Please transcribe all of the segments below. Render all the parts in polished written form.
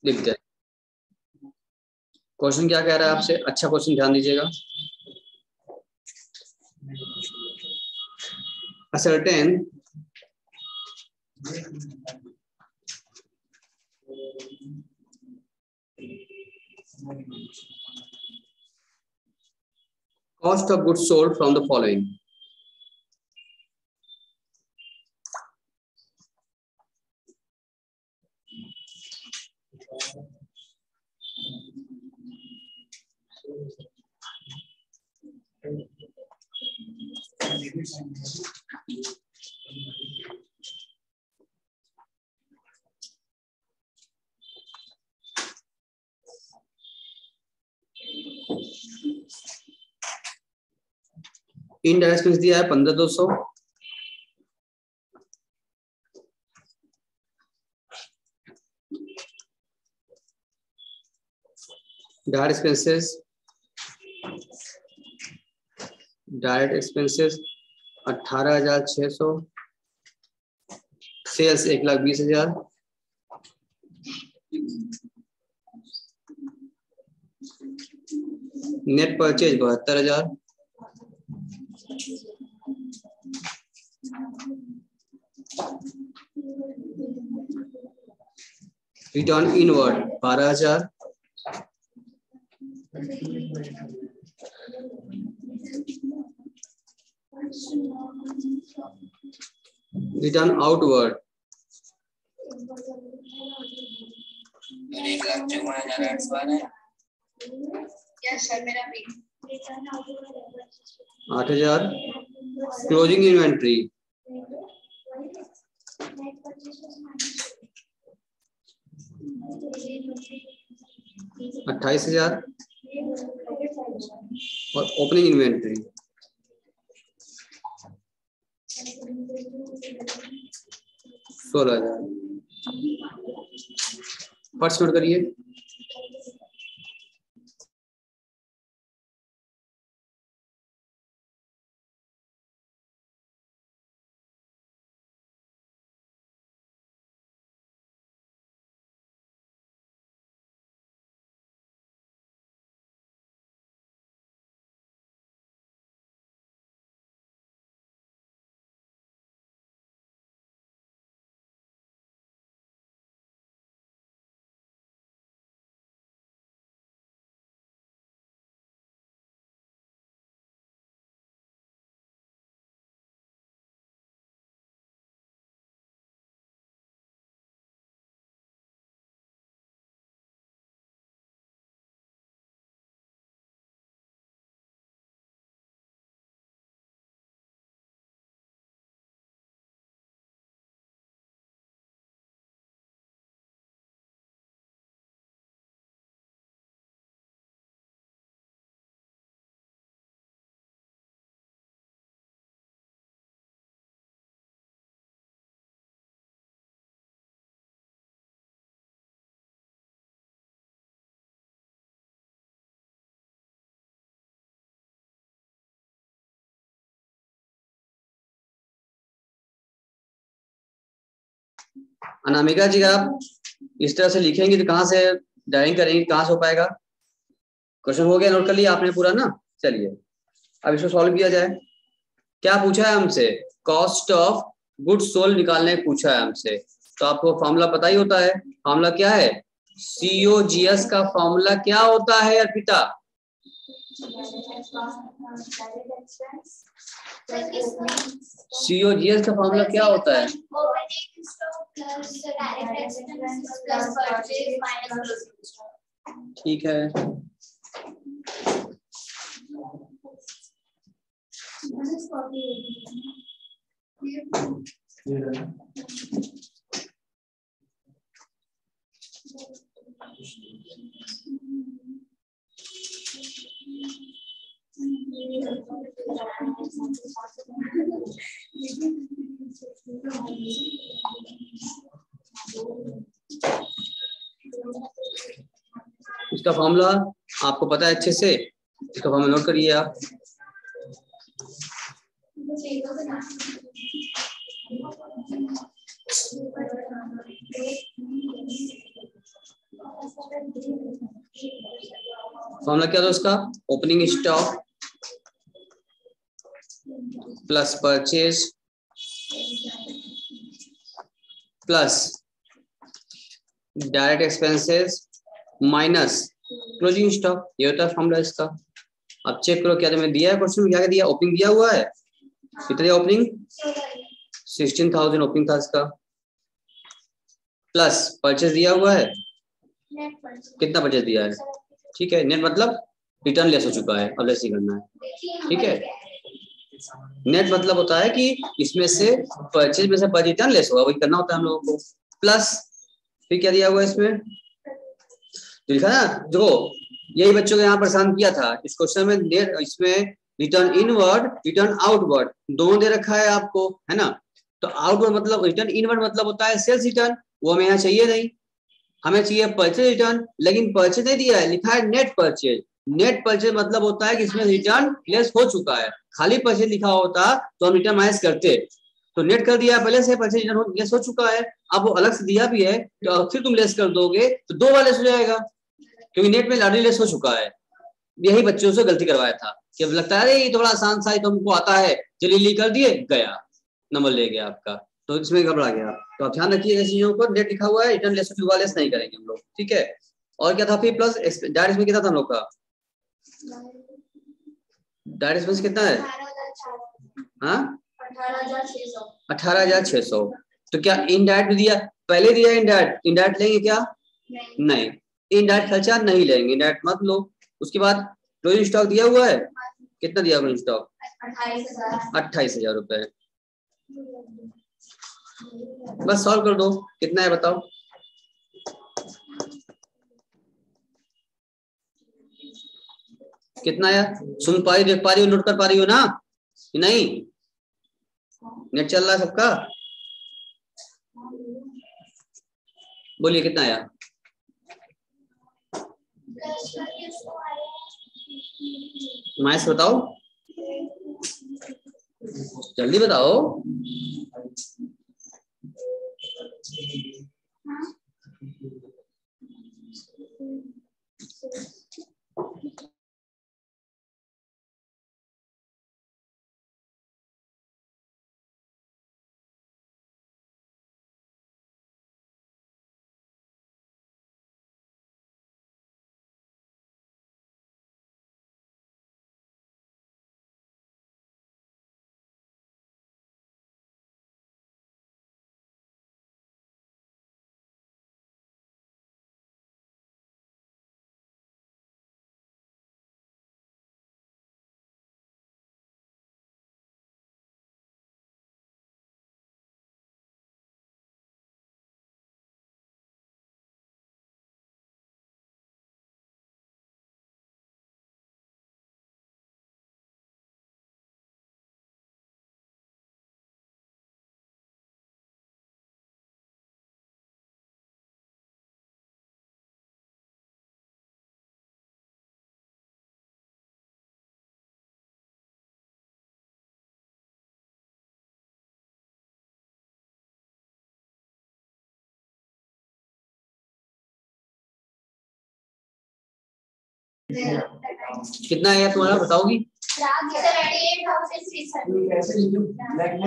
लिख दे। क्वेश्चन क्या कह रहा है आपसे? अच्छा क्वेश्चन ध्यान दीजिएगा। A certain cost of goods sold from the following. Indirect expense दिया है 15,200, direct expenses 18,600, sales 1,20,000, net purchase 72,000, return inward 12,000, return outward 8,000, closing inventory 28,000 और ओपनिंग इन्वेंट्री 16,000। फर्स्ट नोट करिए। अनामिका जी आप इस तरह से लिखेंगे तो कहाँ से ड्राइंग करेंगे, कहाँ से हो पाएगा? क्वेश्चन हो गया, नोट कर लिया आपने पूरा ना? चलिए अब इसको सॉल्व किया जाए। क्या पूछा है हमसे? कॉस्ट ऑफ गुड्स सोल्ड निकालने पूछा है हमसे। तो आपको फॉर्मूला पता ही होता है। फॉर्मूला क्या है? COGS का फॉर्मूला क्या होता है अर्पिता? COGS का फॉर्मूला क्या होता है? ठीक है, इसका फॉर्मूला आपको पता है अच्छे से? इसका फॉर्मूला नोट करिए आप। फॉर्मूला क्या था उसका, opening stock plus purchase plus direct expenses minus closing stock, ये होता है फॉर्मूला इसका। अब चेक करो क्या तुम्हें दिया है क्वेश्चन में, क्या दिया, ओपनिंग दिया हुआ है, कितनी ओपनिंग 16,000 ओपनिंग था इसका, प्लस परचेज दिया हुआ है, कितना परचेज दिया है, ठीक है, नेट मतलब रिटर्न लेस हो चुका है, अब लेस ही करना है, ठीक है। नेट मतलब होता है कि इसमें से परचेज में से पर रिटर्न लेस होगा, वही करना होता है हम लोगों को। प्लस फिर क्या दिया हुआ है इसमें, तो लिखा ना, देखो यही बच्चों को यहाँ परेशान किया था इस क्वेश्चन में, नेट इसमें रिटर्न इनवर्ड रिटर्न आउटवर्ड दोनों दे रखा है आपको, है ना। तो आउटवर्ड मतलब रिटर्न इनवर्ड मतलब होता है सेल्स रिटर्न, वो हमें यहाँ चाहिए नहीं, हमें चाहिए परचेज रिटर्न, लेकिन परचेज नहीं दिया है, लिखा है नेट परचेज। नेट परचेज मतलब होता है कि इसमें रिटर्न लेस हो चुका है, खाली परचेज लिखा होता तो हम रिटर्न माइनस करते, तो नेट कर दिया पहले से, परचेज रिटर्न लेस हो चुका है, अब वो अलग से दिया भी है तो फिर तुम लेस कर दोगे तो दो बार लेस हो जाएगा, क्योंकि नेट में ऑलरेडी लेस हो चुका है। यही बच्चों से गलती करवाया था कि अब लगता है ये थोड़ा आसान सा तो हमको आता है, जल्दी कर दिए गया, नंबर ले गया आपका, तो इसमें घबरा गया। तो आप ध्यान रखिए चीजों को, नेट लिखा हुआ है, रिटर्न लेस होगा, लेस नहीं करेंगे हम लोग, ठीक है। और क्या था फिर प्लस डायरेक्ट एक्सपेंस कितना था हम लोग का, डायरेक्ट एक्सपेंस कितना है, हाँ 18,600। तो क्या इनडायरेक्ट दिया, पहले दिया इनडायरेक्ट, इनडायरेक्ट लेंगे क्या, नहीं, इनडायरेक्ट खर्चा नहीं लेंगे, इनडायरेक्ट मत लो। उसके बाद क्लोजिंग स्टॉक दिया हुआ है, कितना दिया क्लोजिंग स्टॉक 28,000 रुपए, बस सॉल्व कर दो, कितना है बताओ, कितना है, सुन पा रही, देख पा रही हो, नोट कर पा रही हो ना, नहीं नेट चल रहा है सबका, बोलिए कितना आया, माइनस बताओ, जल्दी बताओ, कितना है तुम्हारा बताओगी,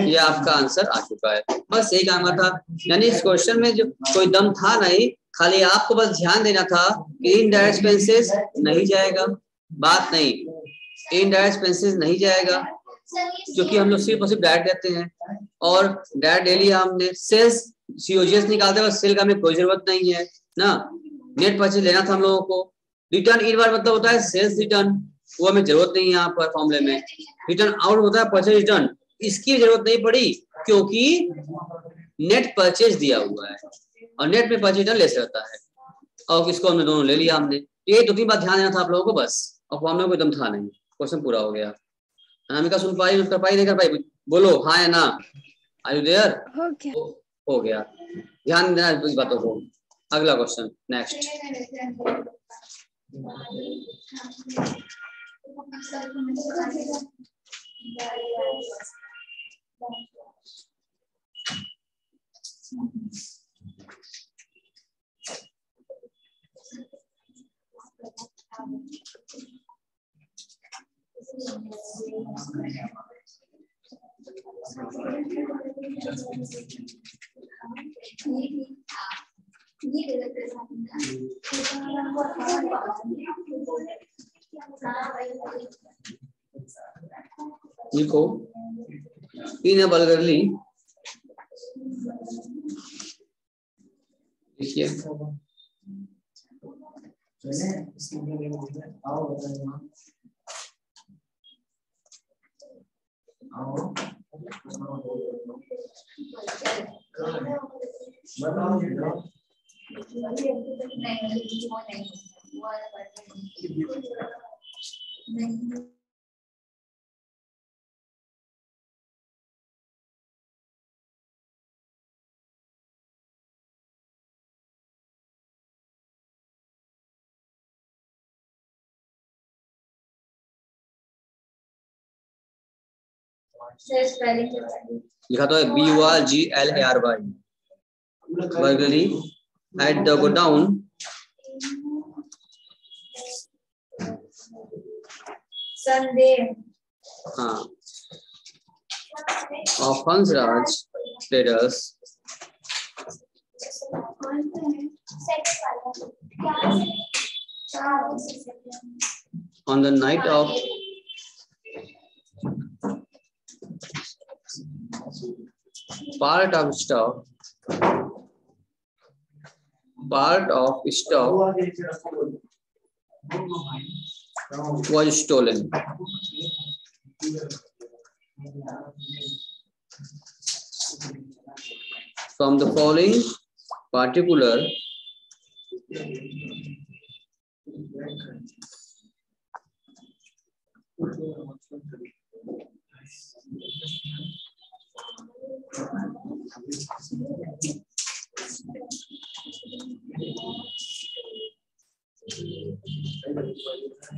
ये आपका आंसर आ चुका है, बस यही काम था। यानी इस क्वेश्चन में जो कोई दम था नहीं, खाली आपको बस ध्यान देना था कि इनडायरेक्ट एक्सपेंसेस नहीं जाएगा, बात नहीं, इनडायरेक्ट एक्सपेंसेस नहीं जाएगा, क्योंकि हम लोग सिर्फ और सिर्फ डायरेक्ट देते हैं, और डायरेक्ट डेली हमने सेल्स सीओजीएस निकालते हैं, सेल का हमें कोई जरूरत नहीं है ना, नेट परचेज लेना था हम लोगों को। रिटर्न इनवर्ड मतलब होता है सेल्स रिटर्न, वो हमें जरूरत नहीं है यहाँ पर फॉर्मूले में। रिटर्न आउट होता है परचेज रिटर्न, इसकी जरूरत नहीं पड़ी क्योंकि नेट परचेज दिया हुआ है और नेट में परचेज रिटर्न लेस रहता है, और इसको हमने दोनों ले लिया हमने। ये दो तीन बात ध्यान देना था आप लोगों को बस, और फॉर्मूले में कोई दम था नहीं, क्वेश्चन पूरा हो गया। अनामिका सुन पाई, कर पाई, नहीं कर पाई, बोलो हाँ या ना, आर यू देयर, हो गया, ध्यान देना इस बातों को। अगला क्वेश्चन नेक्स्ट, लिखो इन बल्गरली, लिखिए लिखा तो है BURGLARY बर्गली एट द गोडाउन संदेह हाँ of Hansraj traders on the night of part of stock was stolen. From the following particular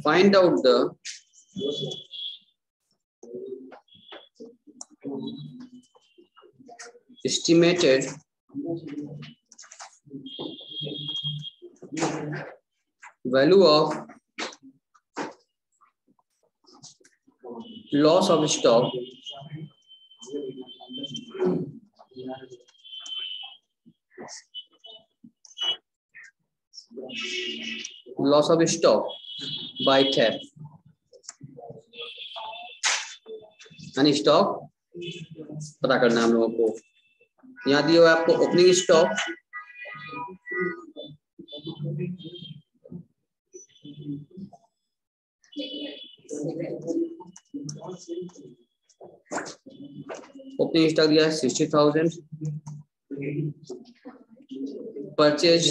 find out the estimated value of loss of stock by theft यानी stock पता करना है हम लोगों को। यहाँ दिया हुआ है आपको ओपनिंग स्टॉक, ओपनिंग स्टॉक दिया है 60,000, परचेज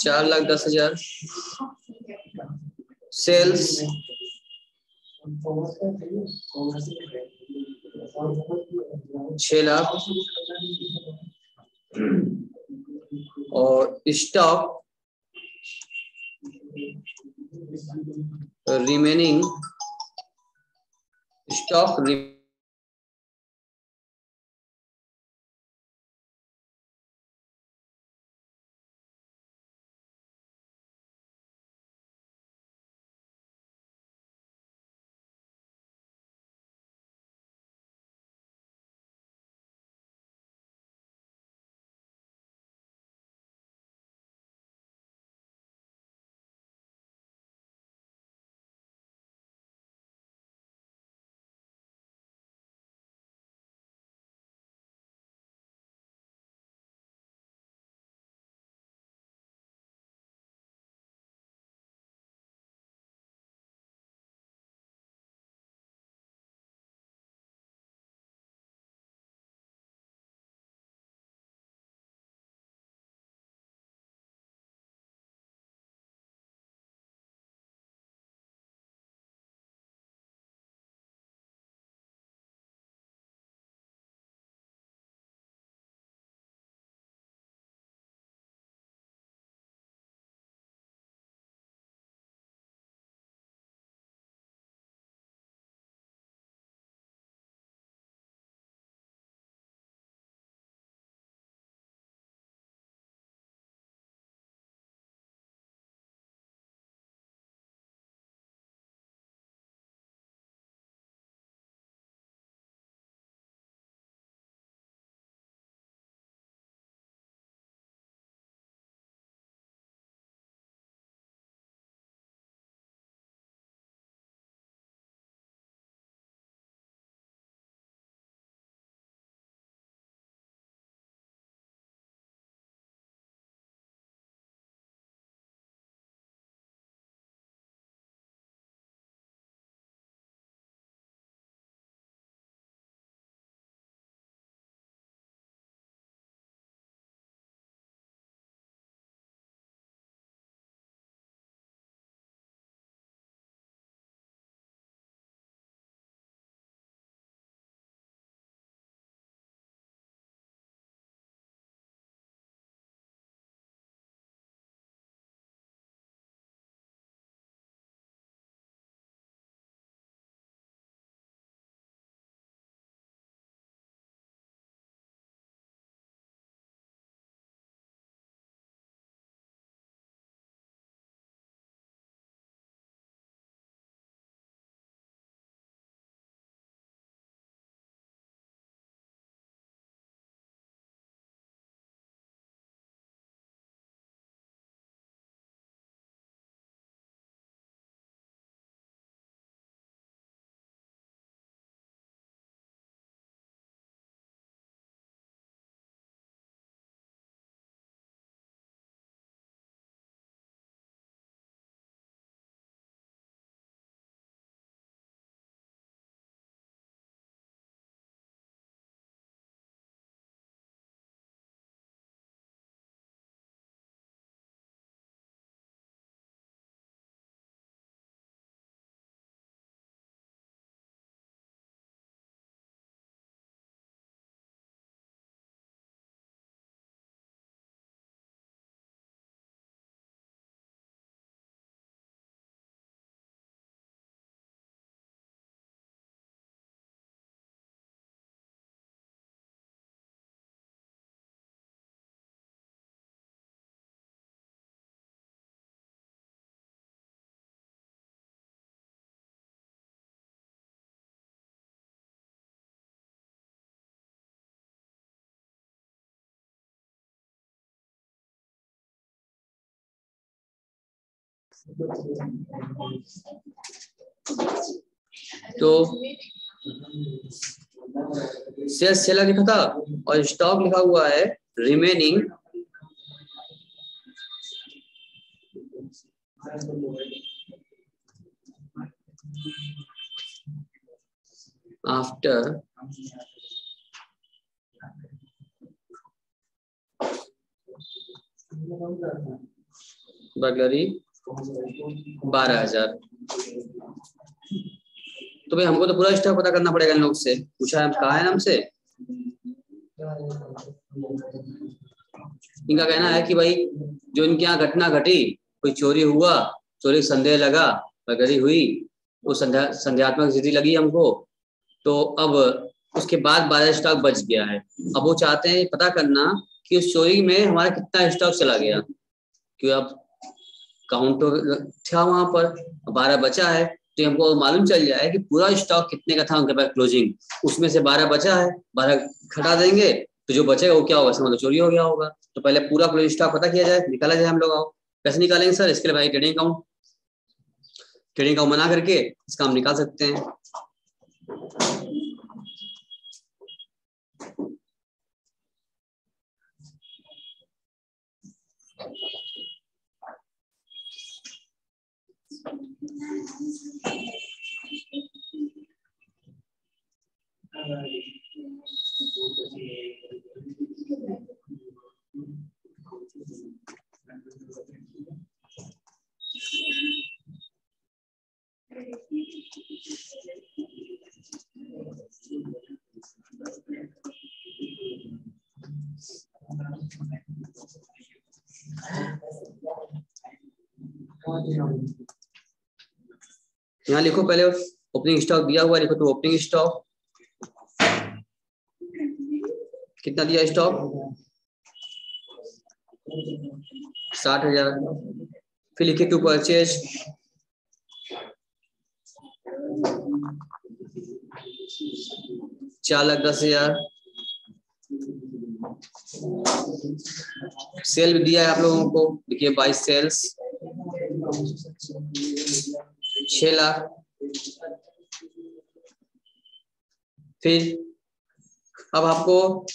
4,10,000, सेल्स 6 लाख और स्टॉक रिमेनिंग स्टॉक तो सेल्स 6 लाख लिखा था और स्टॉक लिखा हुआ है रिमेनिंग आफ्टर बर्गलरी 12,000। तो भाई हमको तो पूरा स्टॉक पता करना पड़ेगा इन लोग से। पूछा है, कहा है हमसे, इनका कहना है कि भाई जो इनके यहाँ घटना घटी, कोई चोरी हुआ, चोरी संदेह लगा, बर्गलरी हुई, वो संदेहात्मक स्थिति लगी हमको, तो अब उसके बाद 12 स्टॉक बच गया है। अब वो चाहते हैं पता करना कि उस चोरी में हमारा कितना स्टॉक चला गया, क्योंकि अब काउंट तो था वहां पर, 12 बचा है, तो हमको मालूम चल जाए कि पूरा स्टॉक कितने का था उनके पास क्लोजिंग, उसमें से 12 बचा है, 12 घटा देंगे तो जो बचेगा वो क्या होगा, मतलब चोरी हो गया होगा। तो पहले पूरा क्लोजिंग स्टॉक पता किया जाए, निकाला जाए हम लोग। आओ कैसे निकालेंगे सर? इसके लिए भाई ट्रेडिंग अकाउंट बना करके इसका हम निकाल सकते हैं। यहाँ लिखो पहले ओपनिंग स्टॉक दिया हुआ, लिखो तो ओपनिंग स्टॉक कितना दिया, स्टॉक 60,000। फिर लिखे टू परचेज 4,10,000। सेल भी दिया है आप लोगों को, देखिए 22 सेल्स 6 लाख। फिर अब आपको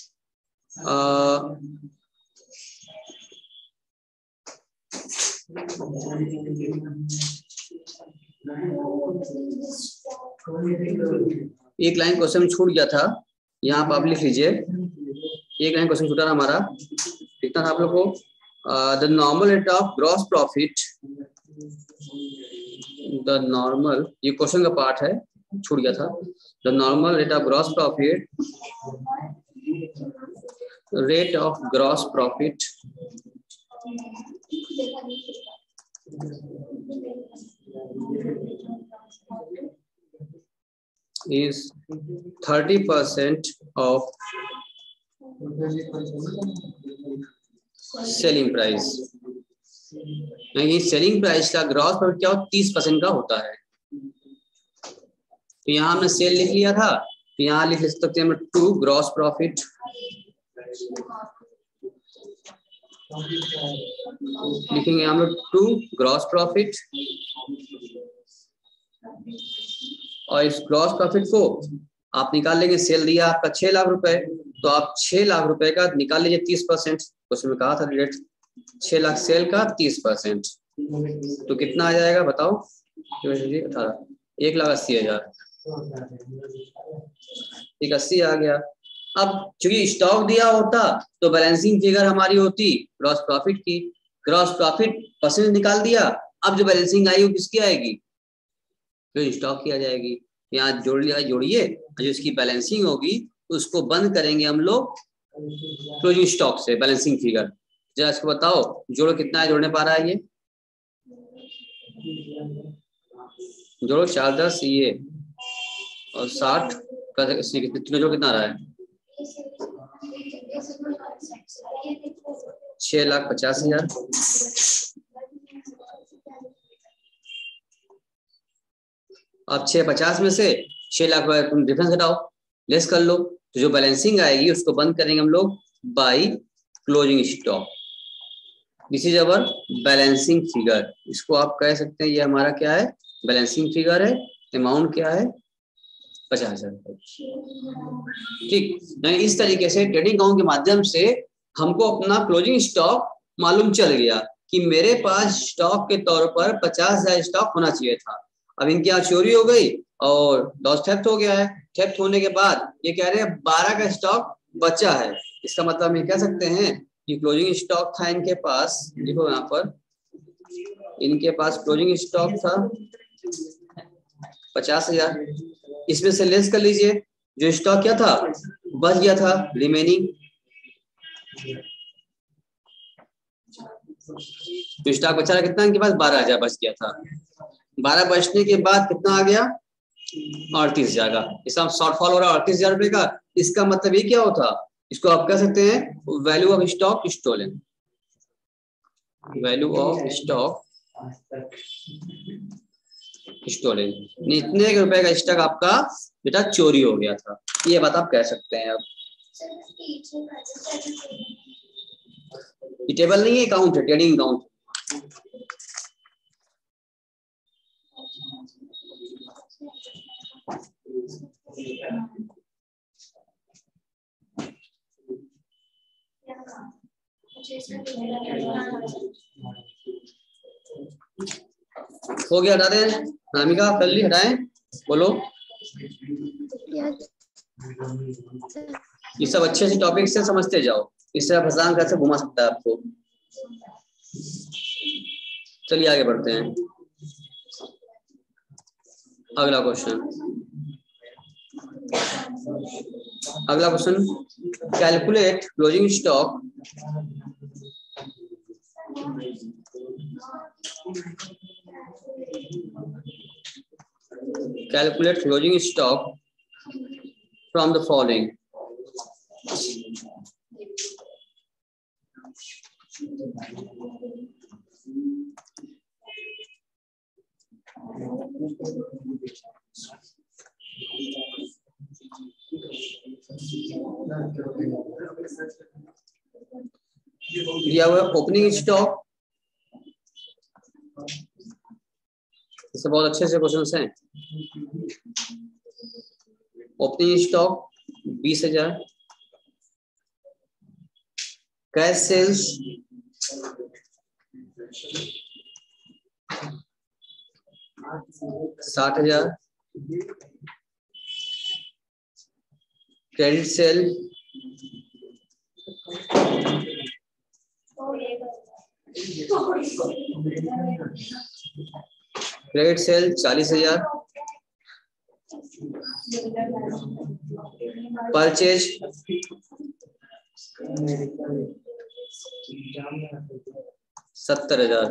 एक लाइन क्वेश्चन छूट गया था, यहाँ पर आप लिख लीजिए। एक लाइन क्वेश्चन छूटा हमारा, लिखना था आप लोग को the normal rate of gross profit, the normal, ये क्वेश्चन का पार्ट है, छूट गया था। The normal rate of gross profit, rate of gross profit is 30% of selling price. Selling price का ग्रॉस प्रॉफिट क्या हो, 30% का होता है। तो यहाँ हमने सेल लिख लिया था, तो यहाँ लिख सकते हैं टू ग्रॉस प्रॉफिट, लिखेंगे हम लोग टू ग्रॉस प्रॉफिट, और इस ग्रॉस प्रॉफिट को आप निकाल लेंगे। सेल दिया आपका 6 लाख रुपए, तो आप 6 लाख रुपए का निकाल लीजिए 30%, उसमें कहा था रेट 6 लाख सेल का 30%, तो कितना आ जाएगा बताओ? 18, 1,80,000, ठीक 80 आ गया। अब चूंकि स्टॉक दिया होता तो बैलेंसिंग फिगर हमारी होती ग्रॉस प्रॉफिट की, ग्रॉस प्रॉफिट परसेंट निकाल दिया। अब जो बैलेंसिंग आई वो किसकी आएगी? तो स्टॉक की आ जाएगी। यहाँ जोड़ लिया, जोड़िए, जो इसकी बैलेंसिंग होगी उसको बंद करेंगे हम लोग क्लोजिंग स्टॉक से, बैलेंसिंग फिगर। जरा इसको बताओ, जोड़ो कितना है, जोड़ने पा रहा है ये? जोड़ो 4, 10 ये और 60 का जोड़ कितना आ रहा है? 6,50,000। अब 650 में से 6 लाख रुपए तुम डिफरेंस घटाओ, लेस कर लो, तो जो बैलेंसिंग आएगी उसको बंद करेंगे हम लोग by closing stock. This is our balancing figure. इसको आप कह सकते हैं ये हमारा क्या है, बैलेंसिंग फिगर है। अमाउंट क्या है, 50,000। ठीक, यानी इस तरीके से ट्रेडिंग अकाउंट के माध्यम से हमको अपना क्लोजिंग स्टॉक मालूम चल गया कि मेरे पास स्टॉक के तौर पर 50,000 स्टॉक होना चाहिए था। अब इनके यहाँ चोरी हो गई और लॉस थेफ्ट हो गया है। थेफ्ट होने के बाद ये कह रहे हैं 12 का स्टॉक बचा है। इसका मतलब हम ये कह सकते हैं कि क्लोजिंग स्टॉक था इनके पास, देखो यहाँ पर इनके पास क्लोजिंग स्टॉक था 50,000। इसमें से लेस कर लीजिए जो स्टॉक क्या था, बच गया था, रिमेनिंग जो स्टॉक बचा था कितना, इनके पास 12,000 बच गया था। 12 बचने के बाद कितना आ गया, 38,000 का। इसका शॉर्टफॉल हो रहा है 38,000 रुपए का। इसका मतलब ये क्या होता, इसको आप कह सकते हैं value of stock stolen. Value of stock stolen, इतने रुपए का स्टॉक आपका बेटा चोरी हो गया था, ये बात आप कह सकते हैं। अब टेबल नहीं है, अकाउंट है, ट्रेडिंग अकाउंट। हो गया, हटा दें नामिका, कर ली, हटाएं, बोलो। ये सब अच्छे से टॉपिक से समझते जाओ, इस तरह फसान कैसे घुमा सकता है आपको। चलिए आगे बढ़ते हैं। अगला question, calculate closing stock from the following. दिया हुआ ओपनिंग स्टॉक, इससे बहुत अच्छे से क्वेश्चन हैं। Opening stock 20,000, cash sales 60,000, credit sale 40,000, purchase 70,000,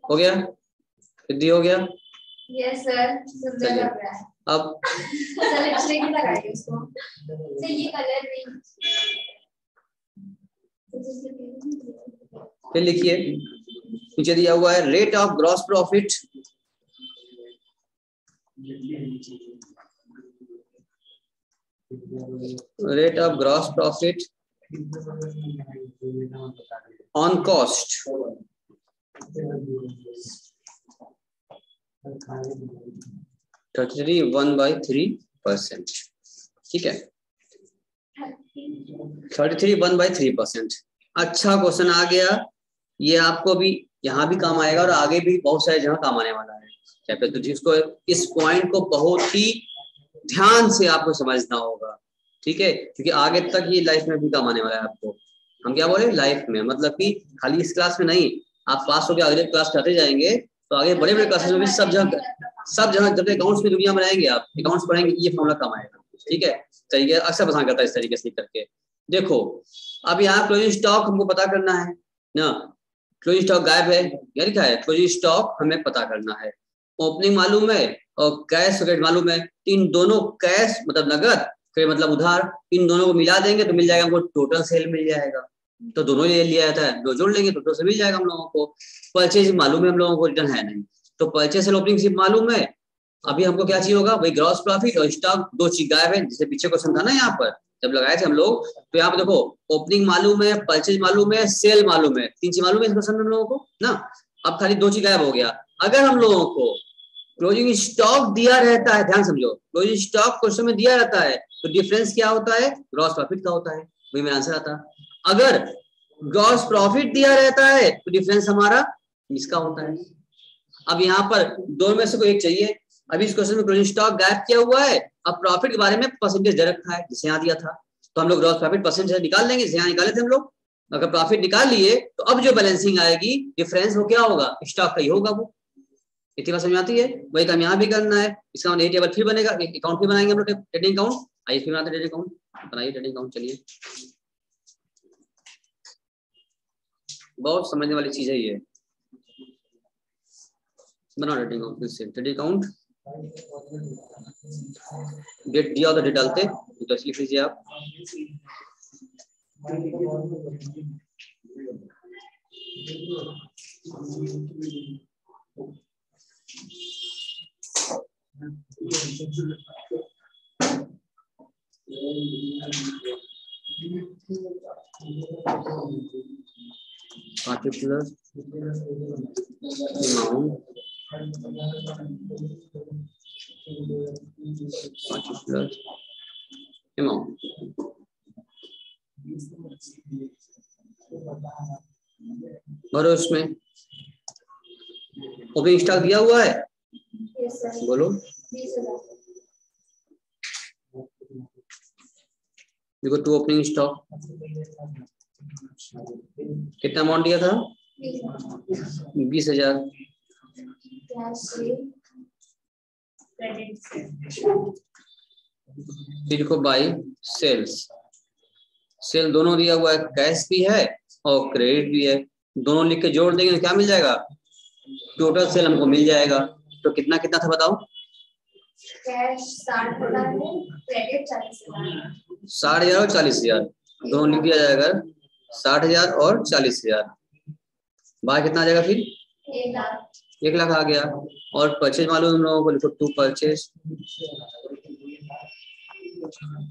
हो गया, सिद्धि हो गया। यस सर, सुंदर लग रहा है। अब सर लिपस्टिक लगाइए उसको। सर ये कलर नहीं, फिर लिखिए, नीचे दिया हुआ है rate of gross profit on cost 33.1/3%। ठीक है, 33.1/3%। अच्छा क्वेश्चन आ गया, ये आपको भी यहाँ भी काम आएगा और आगे भी बहुत सारे जगह काम आने वाला है। तो जिसको इस पॉइंट को बहुत ही ध्यान से आपको समझना होगा, ठीक है, क्योंकि आगे तक ये लाइफ में भी काम आने वाला है आपको। हम क्या बोले, लाइफ में, मतलब कि खाली इस क्लास में नहीं, आप पास होकर अगले क्लास करते जाएंगे तो आगे बड़े बड़े क्लासेस में भी सब जगह जब अकाउंट्स की दुनिया में रहेंगे, आप अकाउंट्स पढ़ेंगे, ये फॉर्मूला काम आएगा। ठीक है, तरीके अक्सर पसंद करता है इस तरीके से करके। देखो अब यहाँ क्लोजिंग स्टॉक हमको पता करना है ना, क्लोजिंग स्टॉक गायब है, क्या लिखा है, क्लोजिंग स्टॉक हमें पता करना है। ओपनिंग मालूम है और कैश क्रेडिट मालूम है, इन दोनों कैश मतलब नगद, क्रेडिट मतलब उधार, इन दोनों को मिला देंगे तो मिल जाएगा हमको टोटल सेल मिल जाएगा। तो दोनों ले लिया जाता है, दो जोड़ लेंगे तो से मिल जाएगा हम लोगों को। परचेज मालूम है हम लोगों को, रिटर्न है नहीं, तो परचेस सेल ओपनिंग सिर्फ मालूम है, अभी हमको क्या चाहिए होगा, वही ग्रॉस प्रॉफिट और स्टॉक, दो चीज गायब है, जैसे पीछे क्वेश्चन था ना यहाँ पर जब लगाए थे हम लोग, तो यहाँ पे देखो ओपनिंग मालूम है, परचेज मालूम है, सेल मालूम है, तीन चीज मालूम है इस क्वेश्चन में हम लोगों को ना। अब खाली दो चीज गायब हो गया। अगर हम लोगों को क्लोजिंग स्टॉक दिया रहता है, ध्यान समझो, क्लोजिंग स्टॉक क्वेश्चन में दिया रहता है तो डिफरेंस क्या होता है, ग्रॉस प्रॉफिट का होता है, वही मेरा आंसर आता। अगर ग्रॉस प्रॉफिट दिया रहता है तो डिफरेंस हमारा इसका होता है। अब यहाँ पर दोनों में से कोई एक चाहिए। अभी इस क्वेश्चन में क्लोजिंग स्टॉक गायब किया हुआ है, अब प्रॉफिट के बारे में परसेंटेज दे रखा है जिसे यहाँ दिया था, तो हम लोग ग्रॉस प्रॉफिट परसेंटेज निकाल लेंगे, जिसे यहाँ निकाले थे हम लोग। अगर प्रॉफिट निकाल लिए तो अब जो बैलेंसिंग आएगी डिफरेंस वो क्या होगा, स्टॉक का ही होगा। वो इतनी बात समझ आती है, वही काम यहाँ भी करना है। इसका नई टेबल फिर बनेगा, अकाउंट फिर बनाएंगे हम लोग, ट्रेडिंग अकाउंट। आइए फिर बनाते ट्रेडिंग अकाउंट, बनाइए ट्रेडिंग अकाउंट। चलिए, बहुत समझने वाली चीज है ये, बनाओ ट्रेडिंग अकाउंट। फिर से ट्रेडिंग अकाउंट, डेट दिया तो डेट डालते, तो लिख लीजिए आप। पार्टिकुलर अमाउंट, particular amount, और उसमें ओपनिंग स्टॉक दिया हुआ है, बोलो देखो, टू ओपनिंग स्टॉक कितना अमाउंट दिया था, 20,000। फिर को बाई सेल्स, सेल दोनों दिया हुआ है, कैश भी है और क्रेडिट भी है, दोनों लिख के जोड़ देंगे तो क्या मिल जाएगा, टोटल सेल हमको मिल जाएगा। तो कितना कितना था बताओ, कैश 60,000 है, क्रेडिट 40,000। 60,000 और 40,000 दोनों लिख दिया जाएगा, 60,000 और 40,000। बाहर कितना आ जाएगा फिर, 1 लाख आ गया। और परचेज मालूम हम लोगों को, लिखो टू परचेज,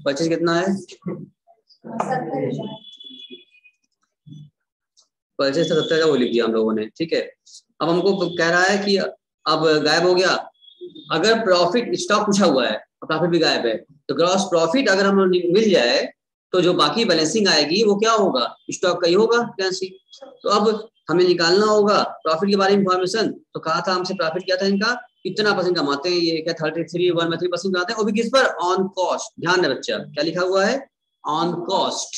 परचेज कितना है, 70,000। परचेज तो 70,000 वो लिख दिया हम लोगों ने, ठीक है। अब हमको कह रहा है कि अब गायब हो गया, अगर प्रॉफिट, स्टॉक पूछा हुआ है और प्रॉफिट भी गायब है, तो ग्रॉस प्रॉफिट अगर हम मिल जाए तो जो बाकी बैलेंसिंग आएगी वो क्या होगा, स्टॉक का ही होगा बैलेंसिंग। तो अब हमें निकालना होगा प्रॉफिट के बारे में इंफॉर्मेशन। तो कहा था हमसे प्रॉफिट क्या था इनका, कितना परसेंट कमाते हैं ये, क्या 33.13% कमाते हैं, वो भी किस पर, ऑन कॉस्ट। ध्यान है बच्चा, क्या लिखा हुआ है, on cost.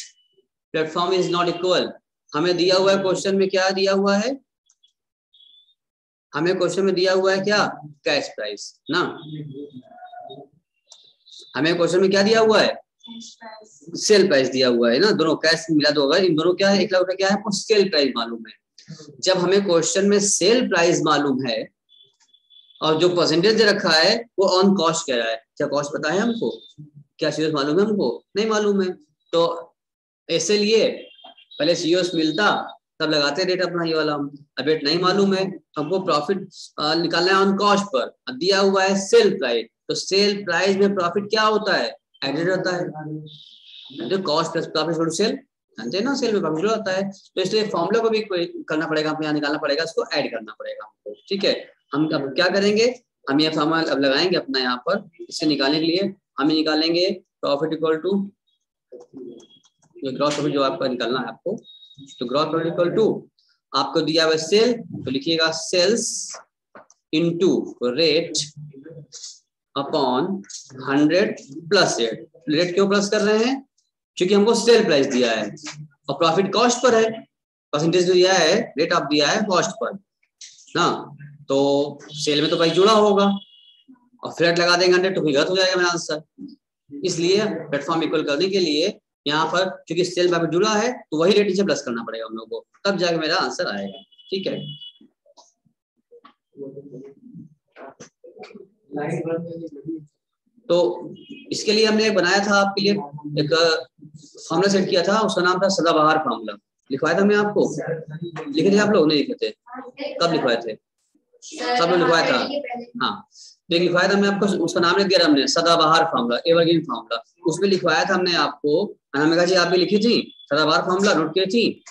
Platform is not equal. हमें दिया हुआ है क्वेश्चन में, क्या दिया हुआ है, हमें क्वेश्चन में दिया हुआ है क्या, कैश प्राइस ना। हमें क्वेश्चन में क्या दिया हुआ है, सेल प्राइस दिया हुआ है ना, दोनों कैश मिला दो, अगर इन दोनों क्या है, 1 लाख रुपया क्या है, आपको सेल प्राइस मालूम है। जब हमें क्वेश्चन में सेल प्राइस मालूम है और जो परसेंटेज दे रखा है वो ऑन कॉस्ट कह रहा है, क्या कॉस्ट पता है हमको, क्या सीओएस मालूम है हमको, नहीं मालूम है। तो ऐसे लिए पहले सीओएस मिलता तब लगाते रेट अपना ये वाला हम, अब रेट नहीं मालूम है, हमको प्रॉफिट निकालना है ऑन कॉस्ट पर, दिया हुआ है सेल प्राइस, तो सेल प्राइस में प्रॉफिट क्या होता है, एडेड होता है, जो cost plus profit equal to sale, जानते हैं ना, सेल में प्रॉफिट होता है। तो इसलिए फॉर्मूला को भी करना पड़ेगा, हमको यहाँ निकालना पड़ेगा, इसको ऐड करना पड़ेगा हमको, ठीक है। हम अब क्या करेंगे, हम ये फॉर्मूला अब लगाएंगे अपना यहाँ पर, इससे निकालने के लिए हम निकालेंगे profit equal to, gross profit जो आपका निकालना है आपको, तो ग्रॉस प्रॉफिट इक्वल टू आपको दिया हुआ सेल, तो लिखिएगा sales into rate upon 100 plus rate. Rate क्यों प्लस कर रहे हैं, क्योंकि हमको सेल प्राइस दिया है और प्रॉफिट कॉस्ट पर है, परसेंटेज दिया है, रेट आप दिया है कॉस्ट पर ना, तो सेल में तो प्राइस जुड़ा होगा और फिर रेट लगा देंगे 100 तो गलत हो जाएगा मेरा आंसर। इसलिए प्लेटफॉर्म इक्वल करने के लिए यहाँ पर क्योंकि सेल प्रॉफिट जुड़ा है तो वही रेट नीचे प्लस करना पड़ेगा हम लोग को, तब जाके मेरा आंसर आएगा, ठीक है। तो इसके लिए हमने बनाया था आपके लिए एक फॉर्मूला सेट किया था, उसका नाम था सदाबहार फॉर्मूला। लिखवाया था मैं आपको, लिखे थे आप लोग, नहीं लिखे थे, कब लिखवाए थे, सब लोग लिखवाया था। हाँ, एक लिखवाया था हमने आपको, उसका नाम लिख दिया हमने, सदाबहार फार्मूला, एवरग्रीन फार्मूला। उसमें लिखवाया था हमने आपको, अनामिका जी आप भी लिखी थी सदाबहार फार्मूला, नोट की थी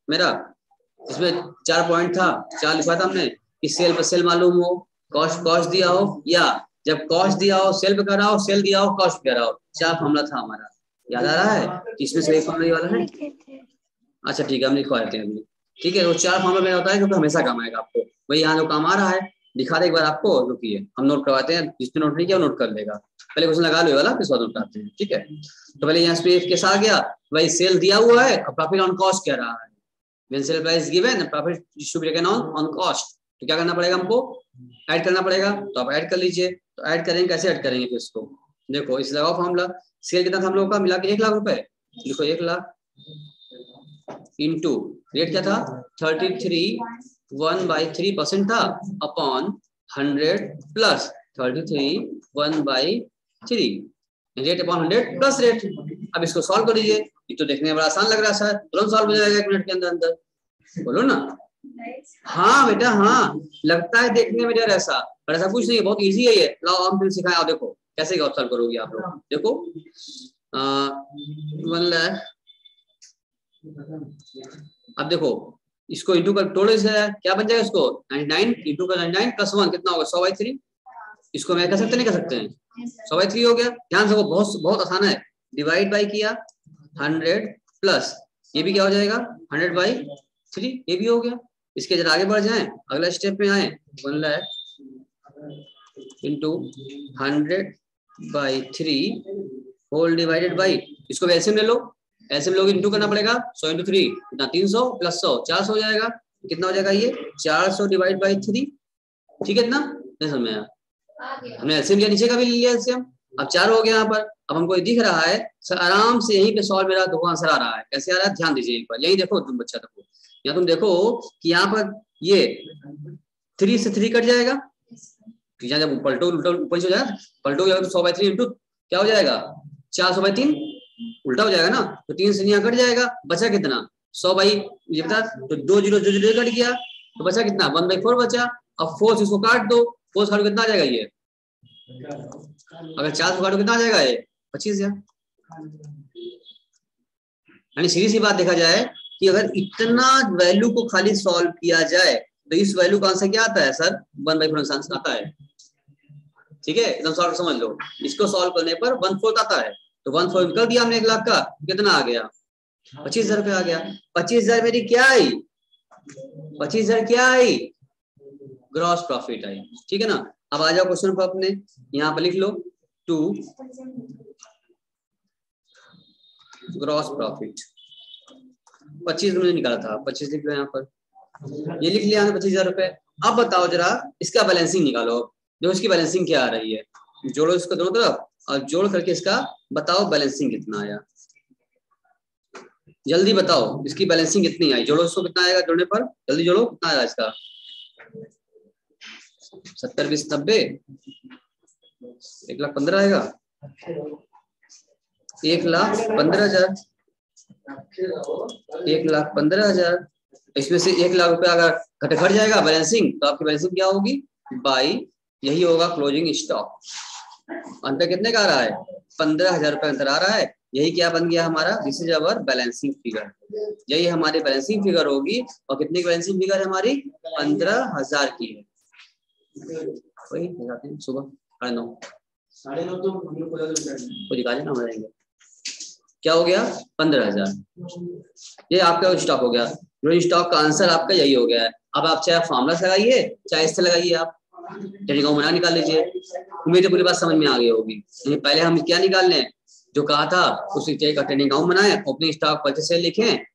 मेरा। इसमें 4 पॉइंट था, 4 लिखवाया था हमने कि सेल पर सेल मालूम हो, कॉस्ट दिया हो, या जब कॉस्ट दिया हो सेल पे करा हो, सेल दिया हो कॉस्ट पे करा हो। 4 फार्मूला था हमारा, याद आ रहा है? इसमें से एक फार्मूला वाला है। अच्छा ठीक है, हम लिखवा देते हैं अभी। ठीक है, वो 4 फार्मूला मेरा होता है क्योंकि हमेशा काम आएगा आपको। वही यहाँ जो काम आ रहा है दिखा दे एक बार आपको, रुकिए हम नोट करवाते हैं, जिसने नोट नहीं किया नोट कर लेगा। पहले क्वेश्चन लगा लो वाला, फिर नोट करते हैं। ठीक है, तो पहले यहाँ पे केस आ गया, वही सेल दिया हुआ है और प्रॉफिट ऑन कॉस्ट कह रहा है। When sale price given profit should be taken on cost. तो क्या करना पड़ेगा हमको? ऐड करना पड़ेगा। तो आप ऐड कर लीजिए। तो ऐड करेंगे, कैसे ऐड करेंगे फिर इसको? देखो इस लगाओ फॉर्मूला। सेल कितना था हम लोगों का मिला के 1 लाख रुपए। देखो 1 लाख इंटू रेट क्या था 33 1/3% था upon 100 plus 33 1/3 rate upon 100 plus rate. अब इसको सॉल्व कर लीजिए। ये तो देखने में बड़ा आसान लग रहा है सर, तुरंत सॉल्व हो जाएगा 1 मिनट के अंदर अंदर। बोलो ना। हाँ बेटा हाँ, लगता है देखने में यार ऐसा, पर ऐसा कुछ नहीं है, बहुत इजी है ये। लाओ हम फिर सिखाएं। आप देखो कैसे सॉल्व करोगे आप लोग। देखो 1 लाख। अब देखो इसको इंटू कर तोड़े से क्या बन जाएगा? इसको 99 इंटू का 99 प्लस 1 कितना होगा? 100/3। इसको मैं कह सकते नहीं कर सकते हैं? 100/3 हो गया। ध्यान से, वो बहुत आसान है। डिवाइड बाई किया 100 प्लस ये भी क्या हो जाएगा 100/3, ये भी हो गया। इसके जरा आगे बढ़ जाएं, अगला स्टेप में आए 1 lakh into 100/3 whole divided by, इसको वैसे में ले लो, ऐसे में लोग इंटू करना पड़ेगा 100 इंटू 3 कितना 300 प्लस 100 400 हो जाएगा। कितना हो जाएगा ये 400 डिवाइड बाई 3। ठीक है, इतना नहीं समझ में आया? हमने एलसीएम लिया, नीचे का भी लिया एलसीएम। अब 4 हो गया यहाँ पर। अब हमको ये दिख रहा है सर आराम से यहीं पे सॉल्व मेरा दो आंसर आ रहा है। कैसे आ रहा है ध्यान दीजिए एक बार, यही देखो तुम बच्चा, देखो यहाँ तुम देखो कि यहाँ पर ये 3 से 3 कट जाएगा। यहाँ जब पलटो ऊपर से हो जाएगा, पलटो 100/3 इंटू क्या हो जाएगा 400/3 उल्टा हो जाएगा ना। तो 3 से यहाँ कट जाएगा, बचा कितना 100 ये बता। तो 2 0 कट गया तो बचा कितना 1/4 बचा। अब 4 से इसको काट दो, 4 काटो कितना आ जाएगा ये, अगर 4 काटो कितना आ जाएगा ये 25,000। यानी सीधी सी बात देखा जाए कि अगर इतना वैल्यू को खाली सॉल्व किया जाए तो इस वैल्यू का आंसर क्या आता है सर 1/4 आता है। ठीक है, एकदम सॉल्व समझ लो। इसको सॉल्व करने पर 1/4 आता है। तो 1/4 कर दिया हमने 1 लाख का, कितना आ गया 25,000 रुपये आ गया। 25,000 मेरी क्या आई 25,000 क्या आई ग्रॉस प्रॉफिट आई। ठीक है ना। अब आ जाओ क्वेश्चन पर अपने, यहाँ पर लिख लो 2 ग्रॉस प्रॉफिट 25 मैंने निकाला था, 25 लिख लो यहाँ पर, ये लिख लिया 25,000 रुपए। अब बताओ जरा इसका बैलेंसिंग निकालो, जो इसकी बैलेंसिंग क्या आ रही है, जोड़ो इसको दोनों तरफ और जोड़ करके इसका बताओ बैलेंसिंग कितना आया। जल्दी बताओ इसकी बैलेंसिंग कितनी आई, जोड़ो इसको कितना आएगा, जोड़ने पर जल्दी जोड़ो कितना आएगा इसका 70 20 90 1,15,000 आएगा। 1,15,000 1,15,000। इसमें से 1 लाख रुपए अगर घट जाएगा बैलेंसिंग तो आपकी बैलेंसिंग क्या होगी बाई यही होगा क्लोजिंग स्टॉक। अंतर कितने का आ रहा है 15,000 रुपए अंतर आ रहा है। यही क्या बन गया हमारा, this is our balancing figure. यही हमारी बैलेंसिंग फिगर होगी। और कितनी की बैलेंसिंग फिगर है हमारी 15,000 की है। वही दिखाते हैं सुबह 9:30 तो हम लोग को दिखा देना हो जाएंगे। क्या हो गया 15,000। ये आपका स्टॉक हो गया। स्टॉक का आंसर आपका यही हो गया है। अब आप चाहे फॉर्मूला से लगाइए चाहे इससे लगाइए, आप ट्रेडिंग अकाउंट बना निकाल लीजिए। उम्मीद है पूरी बात समझ में आ गई होगी। पहले हम क्या निकाल लें जो कहा था उसी का ट्रेडिंग अकाउंट बनाए, ओपनिंग स्टॉक परचेस सेल लिखें